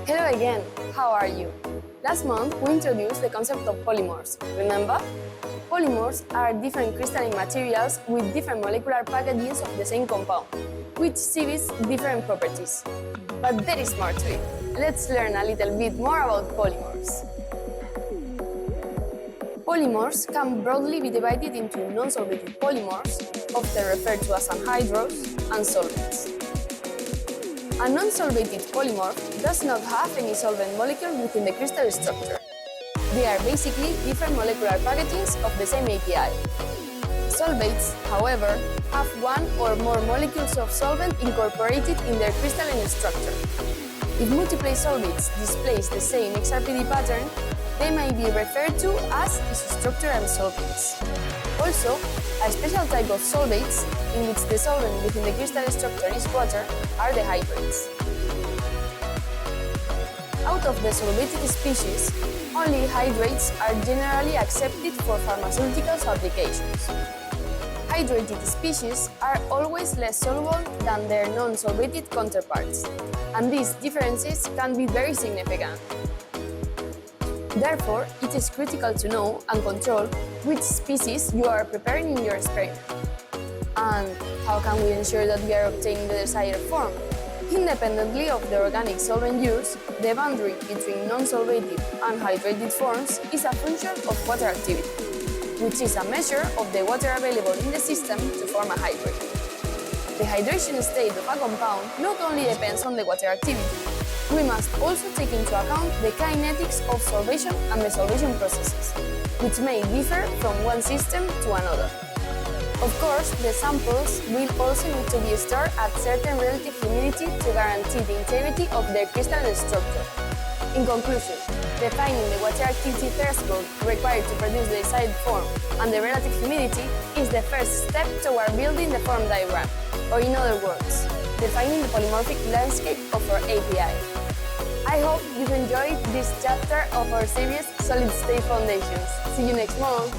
Hello again, how are you? Last month we introduced the concept of polymers, remember? Polymers are different crystalline materials with different molecular packagings of the same compound, which exhibits different properties. But there is more to it. Let's learn a little bit more about polymers. Polymers can broadly be divided into non-solvated polymers, often referred to as anhydrous, and solvents. A non-solvated polymer does not have any solvent molecule within the crystal structure. They are basically different molecular packagings of the same API. Solvates, however, have one or more molecules of solvent incorporated in their crystalline structure. If multiple solvates display the same XRPD pattern, they may be referred to as isostructural solvates. Also, a special type of solvates, in which the solvent within the crystal structure is water, are the hydrates. Out of the solvated species, only hydrates are generally accepted for pharmaceutical applications. Hydrated species are always less soluble than their non-solvated counterparts, and these differences can be very significant. Therefore, it is critical to know and control which species you are preparing in your experiment. And how can we ensure that we are obtaining the desired form? Independently of the organic solvent used, the boundary between non-solvated and hydrated forms is a function of water activity, which is a measure of the water available in the system to form a hydrate. The hydration state of a compound not only depends on the water activity. We must also take into account the kinetics of solvation and desolvation processes, which may differ from one system to another. Of course, the samples will also need to be stored at certain relative humidity to guarantee the integrity of their crystalline structure. In conclusion, defining the water activity threshold required to produce the desired form and the relative humidity is the first step toward building the form diagram, or in other words, defining the polymorphic landscape of our API. I hope you've enjoyed this chapter of our series Solid State Foundations. See you next month!